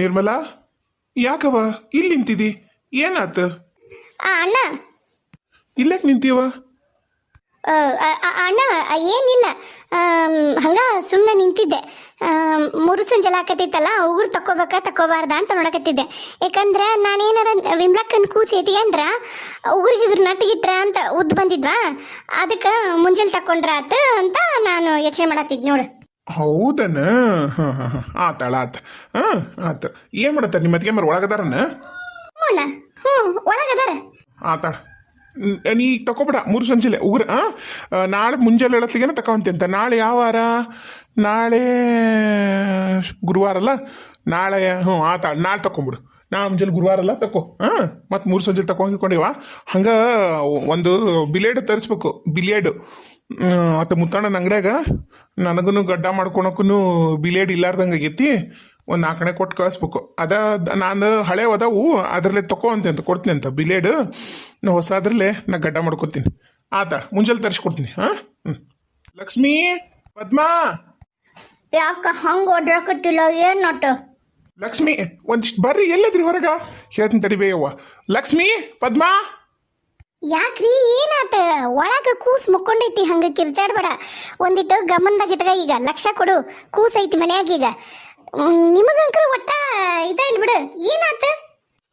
ನಿರ್ಮಲಾ, ಯಾಕವ ಇಲ್ಲಿ ನಿಂತಿದಿ? ಏನಾತ? ಅಣ್ಣ ಇಲ್ಲಕ್ಕೆ ನಿಂತೀವ? ಅಣ್ಣ ಏನಿಲ್ಲ, ಹಂಗ ಸುಮ್ಮನೆ ನಿಂತಿದ್ದೆ. ಮೂರು ಸಂಜೆ ಆಕತ್ತಿತ್ತಲ್ಲ, ಉಗುರು ತಕ್ಕೋಬಾರ್ದ ಅಂತ ನೋಡಕತ್ತಿದ್ದೆ. ಯಾಕಂದ್ರೆ ನಾನೇನಾರ ವಿಮ್ಲಕ್ಕನ್ ಕೂಸಿ ಎತ್ಕೊಂಡ್ರ ಉಗುರಿಗೆ ನಟ್ಟಿಗಿಟ್ರ ಅಂತ ಉದ್ದು ಬಂದಿದ್ವಾ, ಅದಕ್ಕೆ ಮುಂಜಾನೆ ತಕ್ಕೊಂಡ್ರ ಆತ ಅಂತ ನಾನು ಯೋಚನೆ ಮಾಡತ್ತಿದ್ ನೋಡು. ಹೌದನ? ಆತಾಳ ಆತ. ಆತ. ಏನ್ ಮಾಡತ್ತಾರ ನಿಮ್ಮ ಅತ್ತಿಗೆ ಮರ? ಒಳಗದಾರನ? ಹ್ಞೂ ಒಳಗದಾರ. ಆತಾಳ. ನೀ ತಕೋಬೇಡ ಮೂರು ಸಂಜೆಲೆ ಉಗ್ರ. ನಾಳೆ ಮುಂಜಾನೆ ಹೇಳತ್ಲಿಗೇನ ತಕೊಂತೆ ಅಂತ. ನಾಳೆ ಯಾವ ವಾರ? ನಾಳೆ ಗುರುವಾರ ಅಲ್ಲ? ನಾಳೆ ಆತಾಳ. ನಾಳೆ ತಕೊಂಬಿಡು. ನಾಳೆ ಮುಂಜಾನೆ ಗುರುವಾರ ಅಲ್ಲ, ತಕೋ. ಮತ್ತು ಮೂರು ಸಂಜೆ ತಕೊಂಡಿವ. ಹಂಗೆ ಒಂದು ಬಿಲೇಡ್ ತರಿಸ್ಬೇಕು. ಬಿಲೇಡು ಮತ್ತು ಮುತ್ತಣ್ಣನ ಅಂಗಡ್ಯಾಗ ನನಗೂ ಗಡ್ಡ ಮಾಡ್ಕೊಳಕ್ಕೂ ಬಿಲೇಡ್ ಇಲ್ಲಾರ್ದಂಗೆ ಆಗೈತಿ. ಒಂದು 4 ಕೊಟ್ಟು ಕಳಿಸ್ಬೇಕು. ನಾನು ಹಳೆ ಅದಾವು, ಅದರಲ್ಲೇ ತಕೋ ಅಂತ ಕೊಡ್ತೀನಿ ಅಂತ ಬಿಲೇಡ್. ನಾ ಹೊಸದ್ರಲ್ಲೇ ನಾ ಗಡ್ಡ ಮಾಡ್ಕೊತೀನಿ. ಆತ ಮುಂಜಾನೆ ತರಿಸ್ಕೊಡ್ತೀನಿ. ಲಕ್ಷ್ಮೀ, ಪದ್ಮಾ, ಯಾಕ ಹಂಗ ಓದ್ರಾಕತ್ತಿಲ್ಲ? ಏನ್ ನೋಟ? ಲಕ್ಷ್ಮಿ, ಒಂದಿಷ್ಟು ಬರ್ರಿ. ಎಲ್ಲದ್ರಿ ಹೊರಗ? ಹೇಳ್ತೀನಿ ತಡಿ ಬೇಯವ್ವ. ಲಕ್ಷ್ಮಿ, ಪದ್ಮಾ. ಯಾಕ್ರಿ ಏನಾತ? ಒಳಗ ಕೂಸ್ ಮುಕ್ಕೊಂಡೈತಿ, ಹಂಗ ಕಿರ್ಚಾಡ್ಬೇಡ. ಒಂದಿಟ್ಟು ಗಮನದಾಗ ಇಟ್ಕ. ಈಗ ಲಕ್ಷ ಕೊಡು, ಕೂಸ್ ಐತಿ ಮನ್ಯಾಗ. ಈಗ ನಿಮಗಂಕರ ಒಟ್ಟ ಇಲ್ ಬಿಡು. ಏನಾತ?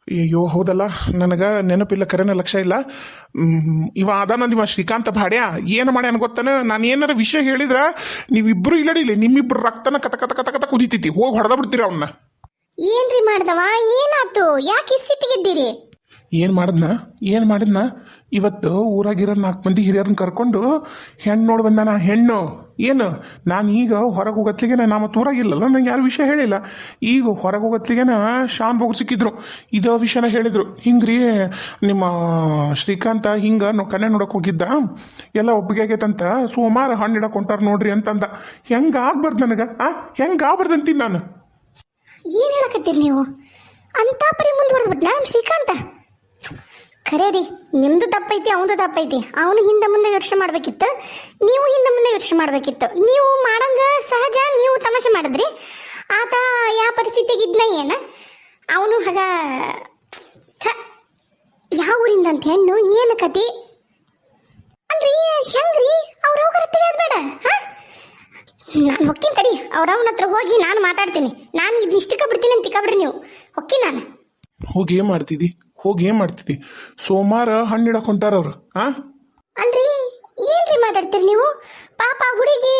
ಅಯ್ಯೋ ಹೌದಲ್ಲ, ನನಗೆ ನೆನಪಿಲ್ಲ, ಕರೆನ ಲಕ್ಷ ಇಲ್ಲ. ಇವ ಅದಾನ ನಿಮ್ಮ ಶ್ರೀಕಾಂತ ಭಾಡ್ಯ. ಏನು ಮಾಡ್ಯಾನ ಗೊತ್ತಾನ? ನಾನು ಏನಾರ ವಿಷಯ ಹೇಳಿದ್ರ ನೀವಿಬ್ರು ಇಲ್ಲಡಿಲ್ಲ, ನಿಮ್ಮಿಬ್ರು ರಕ್ತನ ಕತ ಕತ ಕತ ಕತ ಕುದಿತೈತಿ. ಹೋಗಿ ಹೊಡೆದ ಬಿಡ್ತೀರ ಅವನ್ನ. ಏನ್ರಿ ಮಾಡ್ದವ? ಏನಾತು? ಯಾಕೆ ಸಿಟ್ಟಿಗೆದ್ದೀರಿ? ಏನು ಮಾಡಿದ್ನ? ಇವತ್ತು ಊರಾಗಿರೋ 4 ಮಂದಿ ಹಿರಿಯರನ್ನ ಕರ್ಕೊಂಡು ಹೆಣ್ಣು ನೋಡಿ ಬಂದಾನ. ಹೆಣ್ಣು ಏನು? ನಾನು ಈಗ ಹೊರಗೆ ಹೋಗತ್ಲಿಗೆ ನಾ ಮತ್ತು ಊರಾಗಿಲ್ಲಲ್ಲ, ನಂಗೆ ಯಾರು ವಿಷಯ ಹೇಳಿಲ್ಲ. ಈಗ ಹೊರಗೆ ಹೋಗತ್ಲಿಗೆ ಶಾನ್ ಬೋಗ್ ಸಿಕ್ಕಿದ್ರು. ಇದೇ ವಿಷಯನ ಹೇಳಿದ್ರು. ಹಿಂಗ್ರಿ ನಿಮ್ಮ ಶ್ರೀಕಾಂತ ಹಿಂಗೆ ಕಣ್ಣೆ ನೋಡೋಕೆ ಹೋಗಿದ್ದ, ಎಲ್ಲ ಒಪ್ಪಿಗೆ ಆಗೈತಂತ, ಸೋಮವಾರ ಹಣ್ಣು ಇಡಕ್ಕೆ ಹೊಂಟಾರ ನೋಡ್ರಿ ಅಂತಂದ. ಹೆಂಗೆ ಆಗ್ಬಾರ್ದು ನನಗೆ? ಹೆಂಗೆ ಆಗ್ಬಾರ್ದು ಅಂತೀನಿ ನಾನು. ಏನು ಹೇಳಕತ್ತೀರಿ ನೀವು? ಅಂತ ಪರಿ ಮುಂದುವರೆದ್ಬಿಟ್ನ ನಮ್ಮ ಶ್ರೀಕಾಂತ? ಖರೇ ರೀ, ನಿಮ್ದು ತಪ್ಪೈತಿ, ಅವನದು ತಪ್ಪೈತಿ. ಅವನು ಹಿಂದೆ ಮುಂದೆ ಯೋಚನೆ ಮಾಡ್ಬೇಕಿತ್ತು, ನೀವು ಹಿಂದೆ ಮುಂದೆ ಯೋಚನೆ ಮಾಡ್ಬೇಕಿತ್ತು. ನೀವು ಮಾಡಂಗ ಸಹಜ, ನೀವು ತಮಾಷೆ ಮಾಡಿದ್ರಿ. ಆತ ಯಾವ ಪರಿಸ್ಥಿತಿಗಿದ್ನ ಏನ? ಅವನು ಹಾಗ ಯಾವ ಊರಿಂದಂತ ಹೆಣ್ಣು? ಏನು ಕತಿ ಅಲ್ರಿ? ಹೆಂಗ್ರಿ ಅವ್ರ ಹೋಗರ ತಿಳಿಯೋದು ಬೇಡ? ನಾನು ಹೊಕ್ಕಿನ ತಡಿ, ಅವ್ರವನ ಹತ್ರ ಹೋಗಿ ನಾನು ಮಾತಾಡ್ತೀನಿ. ನಾನು ಇದನ್ನಿಷ್ಟಕ್ಕೆ ಬಿಡ್ತೀನಿ ಅಂತ ತಿಕ್ಕಬಿಡ್ರಿ ನೀವು. ಹೊಕ್ಕಿ ನಾನು. ಹೋಗಿ ಏನು ಮಾಡ್ತಿದ್ದಿ? ಸೋಮವಾರ ಹಣ್ಣು ಇಡಕ್ಕೆ ಹೊಂಟಾರ ಅವ್ರು. ಅಲ್ರಿ ಏನ್ರಿ ಮಾತಾಡ್ತೀರಿ ನೀವು? ಪಾಪ ಹುಡುಗಿ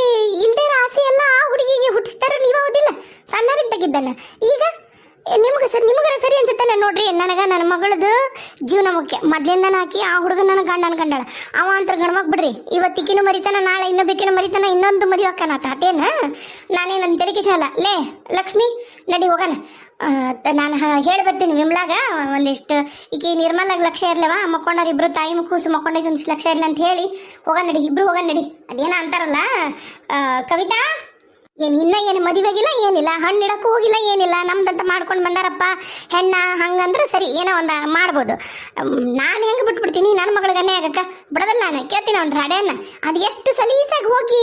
ಇಲ್ದೇ ಆಸೆ ಎಲ್ಲ ಆ ಹುಡುಗಿಗೆ ಹುಟ್ಟಿಸ್ತಾರ. ನೀವು ಹೌದಿಲ್ಲ? ಸಣ್ಣರಿದ್ದಾಗಿದ್ದಾನ. ಈಗ ನಿಮಗರ ಸರಿ ಅನ್ಸುತ್ತಾನೆ ನೋಡ್ರಿ. ನನಗೆ ನನ್ನ ಮಗಳದು ಜೀವನ ಮುಖ್ಯ. ಮೊದ್ಲಿಂದನ ಹಾಕಿ ಆ ಹುಡುಗ ನನ್ನ ಗಂಡ ಅನ್ಕಂಡಾಳ. ಅವ ಅಂತ ಗಂಡ್ಮಕ್ ಬಿಡ್ರಿ. ಇವತ್ತಿಕಿನೂ ಮರಿತಾನ, ನಾಳೆ ಇನ್ನೊಬ್ಬೇಕಿನೂ ಮರಿತಾನ, ಇನ್ನೊಂದು ಮದುವೆ ಹಾಕನತ್ತ. ಅದೇನ? ನಾನೇನು ತೆರಿಕಿಶ ಅಲ್ಲ. ಲೇ ಲಕ್ಷ್ಮಿ, ನಡಿ ಹೋಗೋಣ. ನಾನು ಹೇಳಿ ಬರ್ತೀನಿ ವಿಮ್ಲಾಗ ಒಂದಿಷ್ಟು. ಈಗ ನಿರ್ಮಲಾಗ ಲಕ್ಷ ಇರ್ಲವ, ಮಕ್ಕೊಂಡಾರ ಇಬ್ರು, ತಾಯಿ ಕೂಸು ಮಕ್ಕೊಂಡೈತೆ ಒಂದಿಷ್ಟು ಲಕ್ಷ ಇರ್ಲಿ ಅಂತ ಹೇಳಿ ಹೋಗೋಣ ನಡಿ. ಇಬ್ರು ಹೋಗೋಣ ನಡಿ. ಅದೇನ ಅಂತಾರಲ್ಲ, ಕವಿತಾ, ಏನು ಮದುವೆಗಿಲ್ಲ, ಏನಿಲ್ಲ, ಹಣ್ಣು ಇಡಕ್ಕೂ ಹೋಗಿಲ್ಲ, ಏನಿಲ್ಲ, ನಮ್ದಂತ ಮಾಡ್ಕೊಂಡು ಬಂದಾರಪ್ಪ ಹೆಣ್ಣ. ಹಂಗಂದ್ರೆ ಸರಿ, ಏನೋ ಒಂದು ಮಾಡ್ಬೋದು. ನಾನು ಹೆಂಗೆ ಬಿಟ್ಬಿಡ್ತೀನಿ ನನ್ನ ಮಗಳಿಗೆ ಆಗಕ್ಕ ಬಿಡೋದಲ್ಲ. ನಾನು ಕೇಳ್ತೀನಿ ಅವ್ನ ರಾಡ್ಯನ್ನ. ಅದು ಎಷ್ಟು ಸಲೀಸಾಗಿ ಹೋಗಿ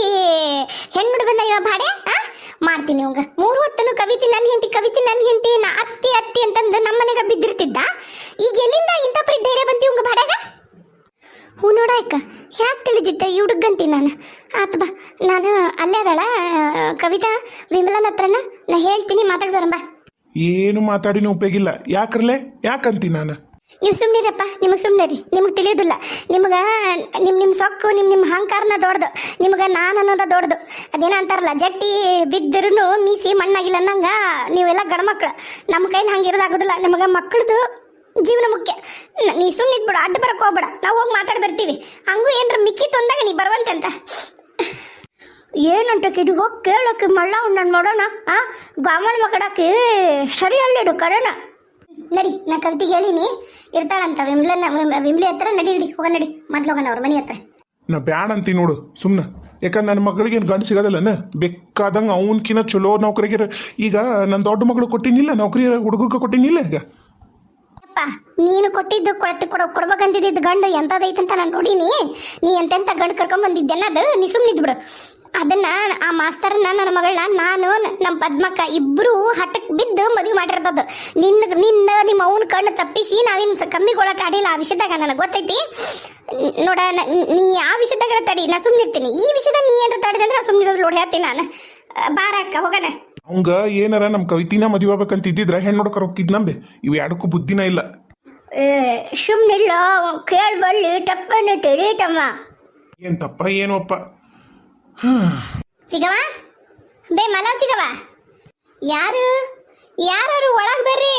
ಹೆಣ್ಣು ಬಿಡು ಬಂದ ಇವ ಭಾಡ್ಯ. ಮಾಡ್ತೀನಿ ಅವಂಗ 3 ಹೊತ್ತನು ಕವಿತಿ ನನ್ನ ಹೆಂಡತಿ ನಾ ಅತ್ತಿ ಅಂತಂದು ನಮ್ಮನೆಗೆ ಬಿದ್ದಿರ್ತಿದ್ದ. ಈಗ ಎಲ್ಲಿಂದ ಇಂಥ ಪರಿ ಧೈರ್ಯ ಬಂತಿ ಇವಂಗ ಭಾಡ್ಯಾಗ? ಹ್ಞೂ ನೋಡಾಯ್ಕ, ಹ್ಯಾಕೆ ತಿಳಿದಿದ್ದೆ ಈ ಹುಡುಗಂತಿ ನಾನು. ಆತ ಬಾ, ನಾನು ಅಲ್ಲೇ ಅದಳ ಕವಿತಾ ವಿಮಲನ ಹತ್ರನ ನಾ ಹೇಳ್ತೀನಿ, ಮಾತಾಡ್ಬಾರಂಬ. ಏನು ಮಾತಾಡಿನೂ ಉಪಯೋಗಿಲ್ಲ. ಯಾಕಂತೀನಿ ನಾನು? ನೀವು ಸುಮ್ಮನಿರಪ್ಪ, ನಿಮಗೆ ಸುಮ್ಮನೆ ನಿಮಗೆ ತಿಳಿಯೋದಿಲ್ಲ. ನಿಮ್ಗೆ ನಿಮ್ಮ ಸೊಕ್ಕು, ನಿಮ್ಮ ಅಹಂಕಾರನ ದೊಡ್ಡದು, ನಿಮ್ಗೆ ನಾನು ಅನ್ನೋದ ದೊಡ್ಡದು. ಅದೇನ ಅಂತಾರಲ್ಲ, ಜಟ್ಟಿ ಬಿದ್ದರೂ ಮೀಸಿ ಮಣ್ಣಾಗಿಲ್ಲ ಅನ್ನಂಗ ನೀವೆಲ್ಲ ಗಂಡ್ಮಕ್ಳು. ನಮ್ಮ ಕೈಲಿ ಹಂಗಿರೋದಾಗೋದಿಲ್ಲ. ನಮಗೆ ಮಕ್ಕಳದು ಜೀವನ ಮುಖ್ಯ. ನೀ ಸುಮ್ಮನಿದ್ಬಿಡು, ಅಡ್ಡ ಬರಕ್ಕೆ ಹೋಗ್ಬೇಡ. ನಾವು ಹೋಗಿ ಮಾತಾಡಿ ಬರ್ತೀವಿ. ಹಂಗೂ ಏನ್ರ ಮಿಕ್ಕಿ ತೊಂದಾಗ ನೀ ಬರುವಂತೆ ಅಂತ. ಏನಂತ ಕಿಡಿ ಹೋಗಿ ಕೇಳೋಕೆ ಮಳ್ಳ ನಾನು ನೋಡೋಣ. ಗಾಮಣ ಮಕ್ಕಳಕ್ಕೆ ಸರಿ ಅಲ್ಲಿಡು ಕರೆನ. ನಡಿ, ನಾ ಕವಿತಿಗೆ ಹೇಳಿನಿ ಇರ್ತಾಳಂತ ವಿಮ್ಲಿ ಹತ್ರ. ನಡಿ ಹೋಗ, ನಡಿ ಮೊದ್ಲು ಹೋಗೋಣ ಅವ್ರ ಮನೆ ಹತ್ರ. ನಾ ಬ್ಯಾಡ ಅಂತೀನಿ ನೋಡು ಸುಮ್ಮನೆ. ಯಾಕಂದ್ರೆ ನನ್ನ ಮಗಳಿಗೆ ಏನು ಗಂಡು ಸಿಗೋದಿಲ್ಲನ? ಬೇಕಾದಂಗೆ ಅವನಕಿನ್ನ ಚಲೋ ನೌಕರಿಗೆ. ಈಗ ನನ್ನ ದೊಡ್ಡ ಮಗಳು ಕೊಟ್ಟಿನಿಲ್ಲ ನೌಕರಿ, ಹುಡುಗಕ್ಕೆ ಕೊಟ್ಟಿನಿಲ್ಲ. ಈಗ ನೀನು ಕೊಟ್ಟಿದ್ದು ಕೊಡ್ಬೇಕಂತಿದ್ದು ಗಂಡು ಎಂಥದೈತಂತ ನಾನು ನೋಡೀನಿ. ನೀ ಎಂತೆಂಥ ಗಂಡು ಕರ್ಕೊಂಬಂದಿದ್ದೆ ಅನ್ನೋದು ನೀ ಸುಮ್ಮನಿದ್ದು ಬಿಡು. ಅದನ್ನ ಆ ಮಾಸ್ತರ್ನ ನನ್ನ ಮಗಳನ್ನ ನಾನು ನಮ್ಮ ಪದ್ಮಕ್ಕ ಇಬ್ರು ಹಠಕ್ಕೆ ಬಿದ್ದು ಮದುವೆ ಮಾಡಿರ್ತದ. ನಿನ್ನ ನಿಮ್ಮ ಅವನ ಕಣ್ಣು ತಪ್ಪಿಸಿ ನಾವೇನು ಕಮ್ಮಿ ಕೊಡಕ್ಕೆ ಆಡಿಲ್ಲ ಆ ವಿಷಯದಾಗ ನನಗೆ ಗೊತ್ತೈತಿ. ನೋಡ ನೀ ಆ ವಿಷಯದಾಗ ತಡಿ, ನಾ ಸುಮ್ಮನಿರ್ತೀನಿ. ಈ ವಿಷಯದಾಗ ನೀ ಏನಾರ ತಡಿದೆ ಅಂದ್ರೆ ಸುಮ್ಮನೆ ನೋಡಿ ಹೇಳ್ತೀನಿ ನಾನು. ಬಾರಕ್ಕ ಹೋಗೋಣ. ಅವಂಗ ಏನಾರ ನಮ್ಮ ಕವಿತಿನ ಮದುವೆ ಆಗ್ಬೇಕಂತ ಇದ್ದಿದ್ರ ಹೆಣ್ಣು ನೋಡಕ್ಕೆ ರೊಕ್ಕಿದ್ನಂಬೆ. ಇವು ಎರಡಕ್ಕೂ ಬುದ್ಧಿನ ಇಲ್ಲ. ಸುಮ್ಮನಿಲ್ಲ, ಕೇಳ್ಬಳ್ಳಿ ತಪ್ಪನ್ನು ತಿಳಿತಮ್ಮ. ಏನ್ ತಪ್ಪ ಏನೋಪ್ಪ. ಚಿಗವ ಬೇ ಮಲ ಚಿಗವ, ಯಾರು ಒಳಗೆ ಬರ್ರಿ.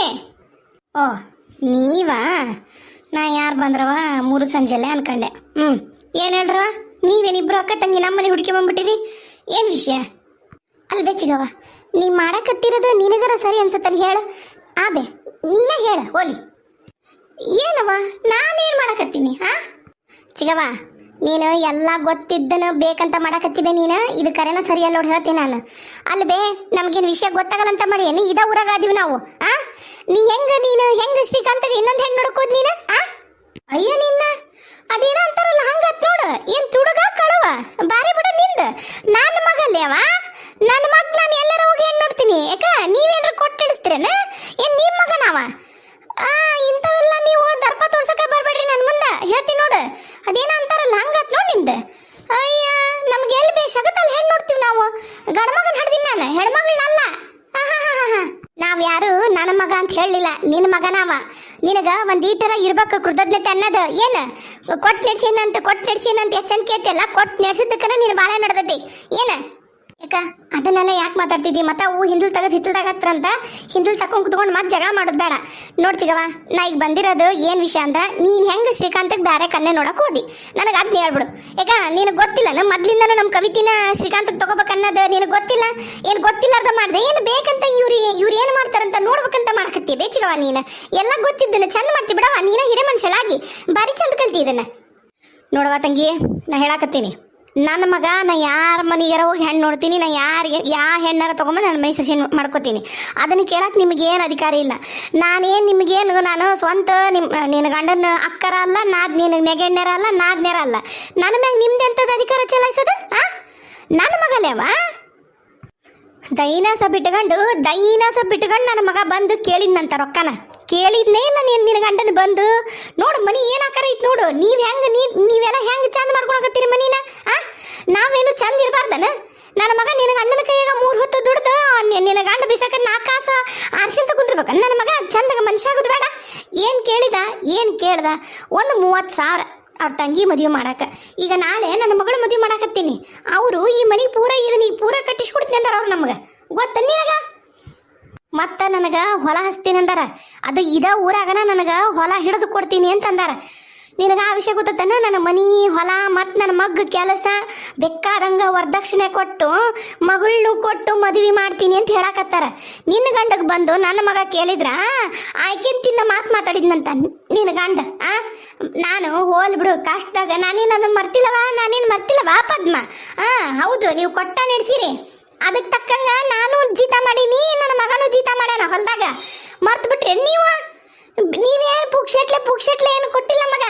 ಓ ನೀವಾ? ನಾ ಯಾರು ಬಂದ್ರವ ಮೂರು ಸಂಜೆಲೆ ಅನ್ಕಂಡೆ. ಏನು ಹೇಳ್ರವ, ನೀವೇನಿಬ್ರು ಅಕ್ಕ ತಂಗಿ ನಮ್ಮನೆ ಹುಡುಕಿ ಬಂದ್ಬಿಟ್ಟಿರಿ, ಏನು ವಿಷಯ? ಅಲ್ಬೇ ಚಿಗವ, ನೀ ಮಾಡಕತ್ತಿರೋದು ನಿನಗರ ಸರಿ ಅನ್ಸತ್ತಲ್ಲ, ಹೇಳು. ಬೇ ನೀನೇ ಹೇಳ ಓಲಿ. ಏನವ ನಾನೇನು ಮಾಡಕತ್ತೀನಿ? ಚಿಗವ, ನೀನು ಎಲ್ಲ ಗೊತ್ತಿದ್ದನು ಬೇಕಂತ ಮಾಡಕತ್ತಿಬೆ. ನೀನು ಇದು ಕರೆನ ಸರಿಯಲ್ಲ ನೋಡಿ ಹೇಳ್ತೀನಿ ನಾನು. ಅಲ್ಬೇ ನಮಗೇನು ವಿಷಯ ಗೊತ್ತಾಗಲ್ಲ ಮಾಡಿ ಏನು ಇದ ಊರಾಗ ಅದೀವಿ ನಾವು. ನೀನು ಹೆಂಗ ಶ್ರೀಕಾಂತಗೆ ಇನ್ನೊಂದು ಹೆಣ್ಣು ನೋಡಕೋದ್ ನೀನು? ಅಯ್ಯ ನಿನ್ನ ಅದೇನೋ ಅಂತಾರಲ್ಲ ಹಂಗತ್ ನೋಡು. ಏನ್ ತುಡುಗ ಕಳವ ಬಾರಿ ಬಿಡ ನಿಂದ. ನನ್ನ ಮಗಲ್ಲೇ ಅವ, ನನ್ನ ಮಗ್ ನಾನು ಎಲ್ಲರ ಹೋಗಿ ಹೆಣ್ಣು ನೋಡ್ತೀನಿ. ಯಾಕ ನೀವೇನ್ರ ಕೊಟ್ಟಿಡಿಸ್ತೀರೇನ? ಏನ್ ನಿಮ್ಮ ಮಗನವ? ಇಂಥವೆಲ್ಲ ನೀವು ದರ್ಪ ತೋರ್ಸಕ ಬರ್ಬೇಡ್ರಿ ನನ್ನ ಮುಂದೆ ಹೇಳ್ತೀನಿ ನೋಡು. ಅದೇನೋ ಅಂತಾರಲ್ಲ ಹಂಗತ್ ನೋಡಿ ನಿಮ್ದು. ಅಯ್ಯ ನಮ್ಗೆ ಎಲ್ಲಿ ಬೇಷಾಗತ್ತಲ್ಲ ಹೆಣ್ಣು ನೋಡ್ತೀವಿ ನಾವು. ಗಂಡ್ಮಗನ್ ಹಡ್ದೀನಿ ನಾನು, ಹೆಣ್ಮಗಳನ್ನಲ್ಲ. ನಾವ್ ಯಾರು ನನ್ನ ಮಗ ಅಂತ ಹೇಳಲಿಲ್ಲ, ನಿನ್ನ ಮಗನಾವ. ನಿನಗ ಒಂದ್ ಈಟರ ಇರ್ಬೇಕು ಕೃತಜ್ಞತೆ ಅನ್ನೋದು. ಏನು ಕೊಟ್ಟು ನೆಡ್ಸೇನಂತ ಎಷ್ಟು ಚಂದ ಕೇಳ್ತಿಯಲ್ಲ, ಕೊಟ್ಟು ನೆಡ್ಸಿದ್ದಕ್ಕನ ನೀನು ಬಾಳೆ ನಡೆದೈತಿ ಏನು? ಯಾಕ ಅದನ್ನೆಲ್ಲ ಯಾಕೆ ಮಾತಾಡ್ತಿದ್ದಿ? ಮತ್ತೆ ಅವು ಹಿಂದಲ್ ತಗದ್ ಹಿತ್ತಲ್ ತಗತ್ರಂತ ಹಿಂದಲ್ ತಕೊಂಡ್ ಕುತ್ಕೊಂಡು ಮತ್ತೆ ಜಗಳ ಮಾಡೋದು ಬೇಡ. ನೋಡ್ಚಿಗವ, ನಾ ಈಗ ಬಂದಿರೋದು ಏನ್ ವಿಷಯ ಅಂದ್ರ, ನೀನ್ ಹೆಂಗ್ ಶ್ರೀಕಾಂತಕ್ಕೆ ಬೇರೆ ಕನ್ನೆ ನೋಡಕ್ ಹೋದಿ ನನಗೆ ಅದ್ನ ಹೇಳ್ಬಿಡು. ಯಾಕ ನಿನಗೆ ಗೊತ್ತಿಲ್ಲ ನಮ್ಮ ಮೊದ್ಲಿಂದನೂ ನಮ್ಮ ಕವಿತಿನ ಶ್ರೀಕಾಂತಕ್ಕೆ ತಗೋಬೇಕನ್ನೋದು ನಿನಗೆ ಗೊತ್ತಿಲ್ಲ. ಏನು ಗೊತ್ತಿಲ್ಲಾರ್ದ ಮಾಡಿದೆ ಏನು ಬೇಕಂತ ಇವ್ರು ಏನು ಮಾಡ್ತಾರಂತ ನೋಡ್ಬೇಕಂತ ಮಾಡಕತ್ತಿ ಬೇಚಿಗವ. ನೀನು ಎಲ್ಲ ಗೊತ್ತಿದ್ದನ ಚಂದ ಮಾಡ್ತಿ ಬಿಡವ. ನೀನ ಹಿರೇ ಮನುಷ್ಯಳಾಗಿ ಬಾರಿ ಚಂದ ಕಲ್ತಿ ಇದನ್ನ. ನೋಡವ ತಂಗಿ, ನಾ ಹೇಳಾಕತ್ತೀನಿ, ನನ್ನ ಮಗ ನಾ ಯಾರ ಮನೆಗಾರ ಹೋಗಿ ಹೆಣ್ಣು ನೋಡ್ತೀನಿ, ನಾ ಯಾವ ಹೆಣ್ಣಾರ ತೊಗೊಂಬ ನನ್ನ ಮೈ ಸಸಿ ಮಾಡ್ಕೋತೀನಿ. ಅದನ್ನು ಕೇಳಕ್ಕೆ ನಿಮಗೇನು ಅಧಿಕಾರ ಇಲ್ಲ. ನಾನು ಸ್ವಂತ ನಿನ್ನ ಗಂಡನ ಅಕ್ಕರ ಅಲ್ಲ, ನಿನಗೆ ನೆಗೆಣ್ಣೆರ ಅಲ್ಲ, ನಾದ್ನೆರ ಅಲ್ಲ. ನನ್ನ ಮ್ಯಾಗ ನಿಮ್ದು ಎಂಥದ್ದು ಅಧಿಕಾರ ಚಲಾಯಿಸೋದು? ನನ್ನ ಮಗಲೇವ ದೈನಾಸ ಬಿಟ್ಕೊಂಡು ನನ್ನ ಮಗ ಬಂದು ಕೇಳಿದ್ನಂತ ರೊಕ್ಕನ. ಕೇಳಿದ್ನೇ ಇಲ್ಲ ನಿನ್ನ ಗಂಡನ ಬಂದು ನೋಡು ಮನಿ ಏನು ಆಕಾರ ಐತಿ ನೋಡು. ನೀವೆಲ್ಲ ಹೆಂಗೆ ಚಂದ ಮಾಡ್ಕೊಳಕತ್ತೀರಿ ಮನಿನ? ನಾವೇನು ಚಂದ ಇರಬಾರ್ದನ? ನನ್ನ ಮಗ ನಿನ್ನ ಗಂಡನ ಕೈಯಾಗ 3 ಹೊತ್ತು ದುಡ್ದು ನಿನ್ನ ಗಂಡ ಬಿಸಾಕ 4 ಕಾಸು ಆರ್ಶಂತ ಕುಂದಿರ್ಬೇಕ. ನನ್ನ ಮಗ ಚಂದಾಗ ಮನುಷ್ಯ ಆಗೋದು ಬೇಡ. ಏನು ಕೇಳ್ದ? ಒಂದು 30,000 ಅವ್ರ ತಂಗಿ ಮದುವೆ ಮಾಡಾಕ. ಈಗ ನಾಳೆ ನನ್ನ ಮಗಳು ಮದುವೆ ಮಾಡಾಕತ್ತೀನಿ. ಅವರು ಈ ಮನೆ ಪೂರ ಕಟ್ಟಿಸ್ಕೊಡ್ತೀನಿ ಅಂದಾರ ಅವ್ರು ನಮ್ಗೆ. ಗೊತ್ತನ್ಯಾಗ ಮತ್ತ ನನಗೆ ಹೊಲ ಹಚ್ತೀನಿ ಅಂದಾರ. ಅದು ಇದ ಊರಾಗನ ನನಗೆ ಹೊಲ ಹಿಡಿದು ಕೊಡ್ತೀನಿ ಅಂತಂದಾರ. ನಿನಗೆ ಆ ವಿಷಯ ಗೊತ್ತನ? ನನ್ನ ಮನಿ ಹೊಲ ಮತ್ತು ನನ್ನ ಮಗ್ಗ ಕೆಲಸ ಬೇಕಾದಂಗ ವರದಕ್ಷಿಣೆ ಕೊಟ್ಟು ಮಗಳನ್ನೂ ಕೊಟ್ಟು ಮದುವೆ ಮಾಡ್ತೀನಿ ಅಂತ ಹೇಳಕತ್ತಾರ. ನಿನ್ನ ಗಂಡಗೆ ಬಂದು ನನ್ನ ಮಗ ಕೇಳಿದ್ರ ಆಯ್ಕೆಂತಿಂದ ಮಾತಾಡಿದ್ನಂತ ನಿನ್ನ ಗಂಡ. ನಾನು ಹೋಲ್ ಬಿಡು ಕಷ್ಟದಾಗ ನಾನೇನು ಅದನ್ನು ಮರ್ತಿಲ್ಲವಾ ಪದ್ಮ? ಹೌದು, ನೀವು ಕೊಟ್ಟ ನಡೆಸಿರಿ. ಅದಕ್ಕೆ ತಕ್ಕಂಗ ನಾನು ಜೀತ ಮಾಡೀನಿ, ನನ್ನ ಮಗನೂ ಜೀತ ಮಾಡ್ಯಾನ ಹೊಲದಾಗ. ಮರ್ತು ಬಿಟ್ರೆ ನೀವೇನು ಪುಕ್ಷೆಟ್ಲೆ ಏನು ಕೊಟ್ಟಿಲ್ಲ ಮಗ.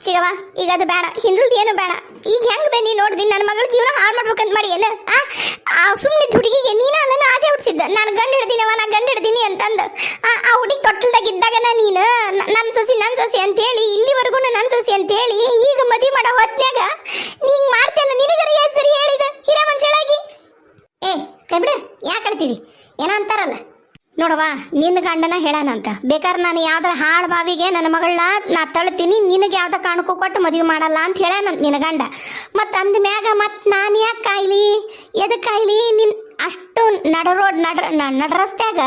ಚಿಗವ, ಈಗ ಅದು ಬೇಡ, ಹಿಂದಲ್ದು ಏನು ಬೇಡ. ಈಗ ಹೆಂಗ್ ಬನ್ನಿ ನೋಡ್ದಿನಿ ನನ್ನ ಮಗಳ ಜೀವನ ಹಾಳು ಮಾಡ್ಬೇಕಂತ ಮಾಡಿ ಏನು? ಸುಮ್ಮನೆ ಹುಡುಗಿಗೆ ನೀನ ನನ್ನ ಆಸೆ ಹುಡ್ಸಿದ್ದ, ನಾನು ಗಂಡು ಹಿಡ್ದೀನಿ ಅಂತಂದು. ಆ ಹುಡುಗಿ ತೊಟ್ಟಲ್ದಾಗಿದ್ದಾಗ ನೀನು ನನ್ನ ಸೊಸಿ ಅಂತೇಳಿ ಇಲ್ಲಿವರೆಗೂ ನನ್ನ ಸೊಸಿ ಅಂತೇಳಿ ಈಗ ಮದುವೆ ಮಾಡೋ ಹೊತ್ನ್ಯಾಗ ಹಿಂಗೆ ಮಾಡ್ತಿಯಲ್ಲ, ನಿನಗರ ಎಷ್ಟು ಸರಿ ಹೇಳಿದ ಹಿರೇ ಮನುಷ್ಯಳಾಗಿ? ಕೈ ಬಿಡ, ಯಾಕೆ ಹೇಳ್ತೀವಿ? ಏನೋ ಅಂತಾರಲ್ಲ ನೋಡವಾ, ನಿನ್ನ ಗಂಡನ ಹೇಳಾನಂತ. ಬೇಕಾದ್ರೆ ನಾನು ಯಾವ್ದಾರ ಹಾಳು ಬಾವಿಗೆ ನನ್ನ ಮಗಳನ್ನ ನಾ ತಳ್ತೀನಿ, ನಿನಗೆ ಯಾವ್ದ ಕಾರಣಕ್ಕೂ ಕೊಟ್ಟು ಮದುವೆ ಮಾಡಲ್ಲ ಅಂತ ಹೇಳಾನ ನಿನ್ನ ಗಂಡ. ಮತ್ತು ಅಂದ ಮ್ಯಾಗ ಮತ್ತು ನಾನು ಯಾಕೆ ಕಾಯ್ಲಿ ನಿನ್ ಅಷ್ಟು ನಡರಸ್ತ್ಯಾಗ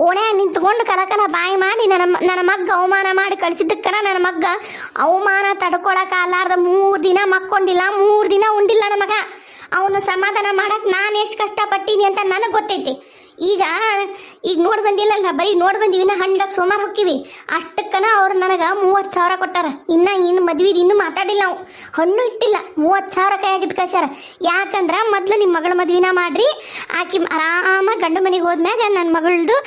ಓಣೆ ನಿಂತ್ಕೊಂಡು ಕಲಕಲ ಬಾಯಿ ಮಾಡಿ ನನ್ನ ಮಗ್ಗ ಅವಮಾನ ಮಾಡಿ ಕಳಿಸಿದ್ದಕ್ಕನ ನನ್ನ ಮಗ್ಗ ಅವಮಾನ ತಡ್ಕೊಳಕ್ಕಾಗಲಾರ್ದ 3 ದಿನ ಮಕ್ಕೊಂಡಿಲ್ಲ, 3 ದಿನ ಉಂಡಿಲ್ಲ ನನ್ನ ಮಗ. ಅವನು ಸಮಾಧಾನ ಮಾಡಕ್ಕೆ ನಾನು ಎಷ್ಟು ಕಷ್ಟಪಟ್ಟೀನಿ ಅಂತ ನನಗೆ ಗೊತ್ತೈತಿ. ಈಗ ನೋಡಿ ಬಂದಿಲ್ಲಲ್ಲ, ಬರೀ ನೋಡಿ ಬಂದೀವಿ. ಇನ್ನು ಹಣ್ಣಾಗ ಸೋಮಾರ ಹೋಗ್ತೀವಿ. ಅಷ್ಟಕ್ಕನ ಅವ್ರು ನನಗೆ 30,000 ಕೊಟ್ಟಾರ. ಇನ್ನು ಮದ್ವಿದು ಇನ್ನೂ ಮಾತಾಡಿಲ್ಲ, ನಾವು ಹಣ್ಣು ಇಟ್ಟಿಲ್ಲ. 30,000 ಕೈಯಾಗಿ ಇಟ್ಟು ಕಳ್ಸ್ಯಾರ. ಯಾಕಂದ್ರೆ ಮೊದಲು ನಿಮ್ಮ ಮಗಳ ಮದ್ವಿನ ಮಾಡ್ರಿ, ಆಕಿ ಆರಾಮಾಗಿ ಗಂಡ ಮನೆಗೆ ಹೋದ್ಮ್ಯಾಗ ನನ್ನ ಮಗಳದು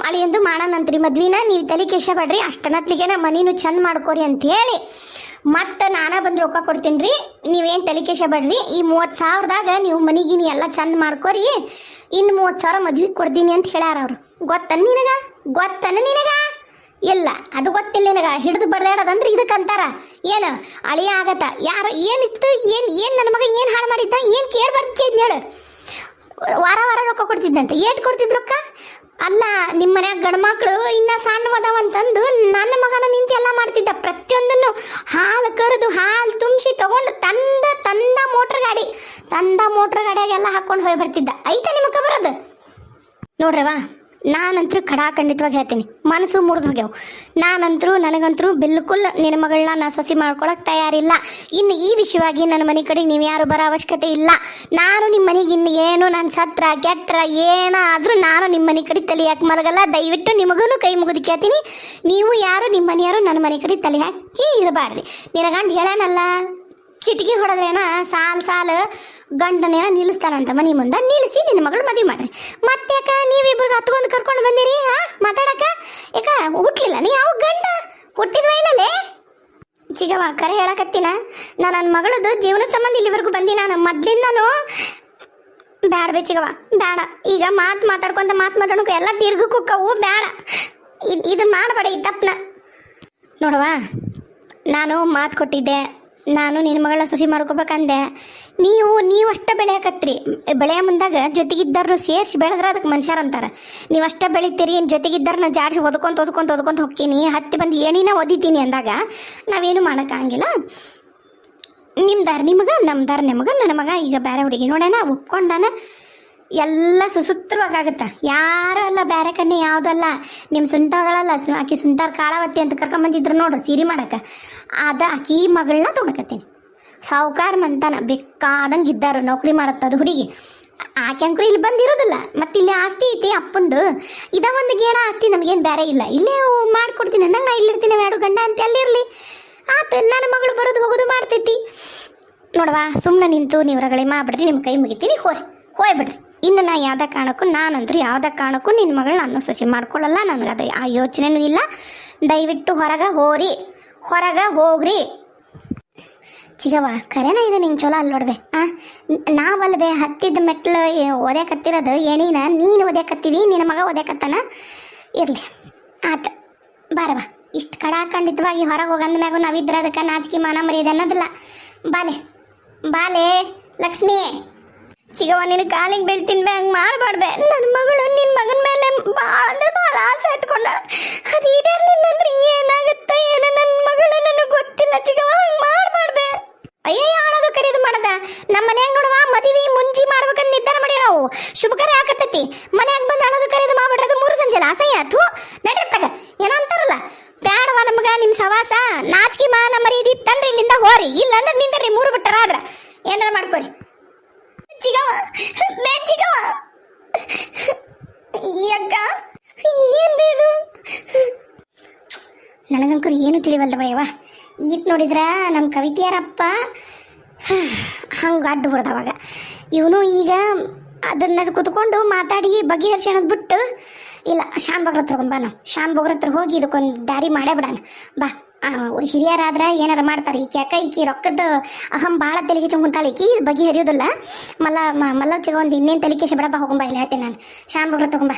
ಅಳಿಯಂದು ಮಾಡೋಣಂತ್ರಿ ಮದ್ವಿನ. ನೀವು ತಲೆ ಕೆಸ ಬೇಡ್ರಿ, ಅಷ್ಟನತ್ಲಿಗೆ ಮನಿನೂ ಚಂದ ಮಾಡ್ಕೋರಿ ಅಂತೇಳಿ ಮತ್ತೆ ನಾನಾ ಬಂದು ರೊಕ್ಕ ಕೊಡ್ತೀನಿ ರೀ, ನೀವೇನು ತಲೆಕೇಶ ಬೇಡ್ರಿ. ಈ 30,000ದಾಗ ನೀವು ಮನಿಗಿನಿ ಎಲ್ಲ ಚಂದ ಮಾಡ್ಕೊರಿ, ಇನ್ನು 30,000 ಮದ್ವಿಗೆ ಕೊಡ್ತೀನಿ ಅಂತ ಹೇಳ್ಯಾರ ಅವ್ರು. ಗೊತ್ತನ ನಿನಗ? ಇಲ್ಲ, ಅದು ಗೊತ್ತಿಲ್ಲ ನಿನಗ. ಹಿಡಿದು ಬಡ್ದಾಡೋದಂದ್ರೆ ಇದಕ್ಕಂತಾರ. ಏನು ಅಳಿಯ ಆಗತ್ತ? ಯಾರು ಏನಿತ್ತು? ಏನು ನನ್ನ ಮಗ ಏನು ಹಾಳು ಮಾಡಿದ್ದ? ಏನು ಕೇಳ್ಬಾರ್ದು ಕೇಳಿದ್ನ ಹೇಳು. ವಾರ ರೊಕ್ಕ ಕೊಡ್ತಿದ್ದಂತೆ. ಏಟ್ ಕೊಡ್ತಿದ್ ರೊಕ್ಕ? ಅಲ್ಲ, ನಿಮ್ಮ ಮನ್ಯಾಗ ಗಂಡ್ಮಕ್ಳು ಇನ್ನ ಸಣ್ಣವದಾವಂತಂದು ನನ್ನ ಮಗನ ನಿಂತು ಎಲ್ಲ ಮಾಡ್ತಿದ್ದ. ಪ್ರತಿಯೊಂದನ್ನು ಹಾಲು ಕರೆದು ಹಾಲು ತುಂಬಿಸಿ ತಗೊಂಡು ತಂದ ಮೋಟ್ರ್ ಗಾಡಿಯಾಗೆಲ್ಲ ಹಾಕೊಂಡು ಹೋಗಿ ಬರ್ತಿದ್ದ. ಐತ ನಿಮಗೆ ಬರೋದು ನೋಡ್ರವ. ನಾನಂತರೂ ಖಡಾಖಂಡಿತವಾಗಿ ಹೇಳ್ತೀನಿ, ಮನಸ್ಸು ಮುರಿದು ಹೋಗ್ಯಾವ. ನನಗಂತರೂ ಬಿಲ್ಕುಲ್ ನಿನ್ನ ಮಗಳನ್ನ ನಾ ಸೊಸಿ ಮಾಡ್ಕೊಳಕ್ಕೆ ತಯಾರಿಲ್ಲ. ಇನ್ನು ಈ ವಿಷಯವಾಗಿ ನನ್ನ ಮನೆ ಕಡೆಗೆ ನೀವು ಯಾರು ಬರೋ ಅವಶ್ಯಕತೆ ಇಲ್ಲ. ನಾನು ನಿಮ್ಮ ಮನೆಗೆ ಇನ್ನು ಏನು ನನ್ನ ಸತ್ರ ಕೆಟ್ರ ಏನಾದರೂ ನಾನು ನಿಮ್ಮ ಮನೆ ಕಡೆ ತಲೆ ಹಾಕಿ ಮಲಗಲ್ಲ. ದಯವಿಟ್ಟು ನಿಮಗೂ ಕೈ ಮುಗಿದು ಕೇಳ್ತೀನಿ, ನೀವು ಯಾರು ನಿಮ್ಮ ಮನೆಯಾರು ನನ್ನ ಮನೆ ಕಡೆ ತಲೆ ಹಾಕಿ ಇರಬಾರ್ದು. ನಿನಗಂಡು ಹೇಳನಲ್ಲ, ಚಿಟಿಕಿ ಹೊಡೆದ್ರೇನ ಸಾಲು ಗಂಡನೇನ ನಿಲ್ಲಿಸ್ತಾನಂತ ಮನೆ ಮುಂದೆ. ನಿಲ್ಲಿಸಿ ನಿನ್ನ ಮಗಳು ಮದುವೆ ಮಾಡ್ರಿ. ಮತ್ತ್ಯಾಕ ನೀವಿಬ್ರಿಗೆ ಹತ್ಕೊಂಡು ಕರ್ಕೊಂಡು ಬಂದಿರಿ ಮಾತಾಡಕ? ಯಾಕ ಹುಟ್ಲಿಲ್ಲ ನೀ? ಯಾವ ಗಂಡ ಹುಟ್ಟಿದ್ವ ಇಲ್ಲಲೇ ಚಿಗವ? ಕರೆ ಹೇಳಕತ್ತೀನ. ನನ್ನ ಮಗಳದು ಜೀವನದ ಸಂಬಂಧ ಇಲ್ಲಿವರೆಗೂ ಬಂದಿ. ನಾನು ಮೊದ್ಲಿಂದನು ಬ್ಯಾಡ ಚಿಗವ, ಬೇಡ. ಈಗ ಮಾತಾಡ್ಕೊಂತ ಎಲ್ಲ ದೀರ್ಘಕ್ಕೂ ಕವು ಬೇಡ. ಇದು ಮಾಡಬೇಡ ಈ ತಪ್ಪನ. ನೋಡವಾ, ನಾನು ಮಾತು ಕೊಟ್ಟಿದ್ದೆ, ನಾನು ನಿನ್ನ ಮಗಳನ್ನ ಸೊಸಿ ಮಾಡ್ಕೋಬೇಕಂದೆ. ನೀವು ಅಷ್ಟ ಬೆಳೆಯಕತ್ರಿ. ಬೆಳೆಯ ಮುಂದಾಗ ಜೊತೆಗಿದ್ದಾರನು ಸೇರಿಸಿ ಬೆಳೆದ್ರೆ ಅದಕ್ಕೆ ಮನುಷ್ಯರು ಅಂತಾರೆ. ನೀವು ಅಷ್ಟ ಬೆಳಿತೀರಿ, ಜೊತೆಗಿದ್ದಾರನ್ನ ಜಾಡಿಸಿ ಓದ್ಕೊಂತ ಹೋಗ್ತೀನಿ, ಹತ್ತಿ ಬಂದು ಏನಿನ ಓದಿತೀನಿ ಅಂದಾಗ ನಾವೇನು ಮಾಡೋಕ್ಕಾಗಿಲ್ಲ. ನಿಮ್ದಾರ ನಿಮಗೆ, ನಮ್ದಾರ ನಿಮಗೆ. ನನ್ನ ಮಗ ಈಗ ಬೇರೆ ಹುಡುಗಿ ನೋಡೋಣ ಒಪ್ಕೊಂಡಾನ, ಎಲ್ಲ ಸುಸೂತ್ರವಾಗತ್ತ. ಯಾರು ಅಲ್ಲ, ಬೇರೆ ಕನ್ನೆ ಯಾವುದಲ್ಲ. ನಿಮ್ಮ ಸುಂಟಗಳಲ್ಲ, ಆಕಿ ಸುಂಟಾರ ಕಾಳವತ್ತಿ ಅಂತ ಕರ್ಕೊಂಬಂದಿದ್ರು ನೋಡು ಸೀರೆ ಮಾಡಕ್ಕೆ. ಆಕಿ ಮಗಳನ್ನ ತೊಗೊಳಕತ್ತೀನಿ. ಸಾವುಕಾರ ಮಂತಾನ ಬೇಕಾದಂಗೆ ಇದ್ದಾರು, ನೌಕರಿ ಮಾಡತ್ತದು ಹುಡುಗಿ. ಆಕೆ ಅಂಕರು ಇಲ್ಲಿ ಬಂದಿರೋದಿಲ್ಲ. ಮತ್ತು ಇಲ್ಲಿ ಆಸ್ತಿ ಐತಿ ಅಪ್ಪಂದು. ಇದ ಒಂದು ಗೇಣ ಆಸ್ತಿ, ನಮಗೇನು ಬೇರೆ ಇಲ್ಲ. ಇಲ್ಲೇ ಮಾಡ್ಕೊಡ್ತೀನಿ ಅಂದಂಗೆ ನಾ ಇಲ್ಲಿರ್ತೀನಿ. ಬೇಡ ಗಂಡ ಅಂತ ಅಲ್ಲಿರಲಿ ಆತು. ನನ್ನ ಮಗಳು ಬರೋದು ಹೋಗೋದು ಮಾಡ್ತೈತಿ ನೋಡವಾ. ಸುಮ್ಮನೆ ನಿಂತು ನೀವು ರಗಳೆ ಮಾಡ್ಬಿಡ್ರಿ, ನಿಮ್ಮ ಕೈ ಮುಗಿತೀನಿ. ಹೋಯ್ಬಿಡ್ರಿ. ಇನ್ನು ನಾ ಯಾವುದೇ ಕಾರಣಕ್ಕೂ ನಿನ್ನ ಮಗಳು ನಾನು ಸೊಸೆ ಮಾಡ್ಕೊಳ್ಳಲ್ಲ. ನನಗೆ ಅದು ಆ ಯೋಚನೆನೂ ಇಲ್ಲ. ದಯವಿಟ್ಟು ಹೊರಗೆ ಹೋಗ್ರಿ ಚಿಗವ. ಕರೆನ ಇದು ನಿಂಗೆ ಚಲೋ ಅಲ್ಲಿ ನೋಡ್ಬೆ. ನಾವಲ್ವೇ ಹತ್ತಿದ ಮೆಟ್ಲು ಓದ್ಯಾಕತ್ತಿರೋದು ಏನೇನ ನೀನು ಓದ್ಯಾಕತ್ತಿದಿ, ನಿನ್ನ ಮಗ ಓದ್ಯಾಕತ್ತಾನ. ಇರಲಿ ಆತ ಬಾರವ. ಇಷ್ಟು ಖಡಾಖಂಡಿತವಾಗಿ ಹೊರಗೆ ಹೋಗಂದ ಮ್ಯಾಗೂ ನಾವಿದ್ರೆ ಅದಕ್ಕೆ ನಾಚಿಕೆ ಮಾನ ಮರ್ಯಾದೆ ಅನ್ನೋದಿಲ್ಲ. ಬಾಲೆ ಲಕ್ಷ್ಮಿ. ಚಿಗವ, ನಿನ್ನ ಕಾಲಿಗೆ ಬೀಳ್ತೀನಿ ಬೇ, ಹಂಗೆ ಮಾಡಬಾರ್ದೆ. ನನ್ನ ಮಗಳು ನಿನ್ನ ಮಗನ ಮೇಲೆ ಭಾಳ ಆಸೆ ಇಟ್ಕೊಂಡ. ಅದು ಈಡೇರಲಿಲ್ಲ ಅಂದ್ರೆ ಏನಾಗುತ್ತೆ ಏನೋ ನನ್ನ ಮಗಳು ನನಗೆ ಗೊತ್ತಿಲ್ಲ ಚಿಗವ. ಹಂಗೆ ಮಾಡಬಾರ್ದೆ. ಅಯ್ಯಯ್ಯ, ಆಳೋದು ಕರೀದು ಮಾಡದ. ನಮ್ಮ ಮನ್ಯಾಗ ನೋಡುವ ಮದುವೆ ಮುಂಚಿ ಮಾಡ್ಬೇಕಂತ ನಿರ್ಧಾರ ಮಾಡಿ ನಾವು. ಶುಭಕರ ಹಾಕತ್ತೈತಿ. ಮನ್ಯಾಗ ಬಂದು ಆಳೋದು ಕರೀದು ಮಾಡ್ಬಿಡ್ರದು 3 ಸಂಜೆಲ್ಲ ಅಸಹ್ಯ. ಅಥವಾ ನಡೀತಾಗ ಏನಂತಾರಲ್ಲ, ಬ್ಯಾಡವ ನಮಗ ನಿಮ್ಮ ಸವಾಸ. ನಾಚಿಕೆ ಮಾನ ಮರ್ಯಾದಿ ತಂದ್ರೆ ಇಲ್ಲಿಂದ ಹೋರಿ, ಇಲ್ಲಾಂದ್ರೆ ನಿಂದ್ರಿ 3 ಬಿಟ್ಟರ ಆದ್ರ ಏನಾರ ಮಾಡ್ಕೋರಿ. ಚಿಗವ ಯಕ್ಕ, ಏನ್ ಬೇದು? ನನಗಂಕರು ಏನು ತಿಳಿವಲ್ದವ ಯವ್ವ. ಈತ್ ನೋಡಿದ್ರ ನಮ್ಮ ಕವಿತೆಯಾರಪ್ಪ ಹಂಗೆ ಅಡ್ಡು ಹೊಡೆದವಾಗ. ಇವನು ಈಗ ಅದನ್ನ ಕುತ್ಕೊಂಡು ಮಾತಾಡಿ ಬಗೆಹರಿಸೋಣದ್ ಬಿಟ್ಟು ಇಲ್ಲ, ಶಾನ್ ಬಗ್ರ ಹತ್ರ ಬಾ. ನಾವು ಶಾನ್ ಬಗ್ರ ಹತ್ರ ಹೋಗಿ ಇದಕ್ಕೊಂದು ದಾರಿ ಮಾಡೇ ಬಿಡೋಣ ಬಾ. ಹಿರಿಯರಾದ್ರೆ ಏನಾರ ಮಾಡ್ತಾರೆ. ಈಕಿ ರೊಕ್ಕದ ಅಹಂ ಭಾಳ ತಲೆಗೆ ಚುಂಗುಂತಾಳೆ. ಈಕಿ ಬಗೆಹರಿಯೋದಿಲ್ಲ. ಮಲ್ಲ ಚಿಗ ಒಂದು ಇನ್ನೇನು ತಲೆಕೇಶ ಬಿಡಪ್ಪ. ಹೋಗೊಂಬ, ಇಲ್ಲಿ ಹೇಳ್ತೇನೆ ನಾನು. ಶಾನ್ ಬಗ್ರ ತಗೊಂಬ.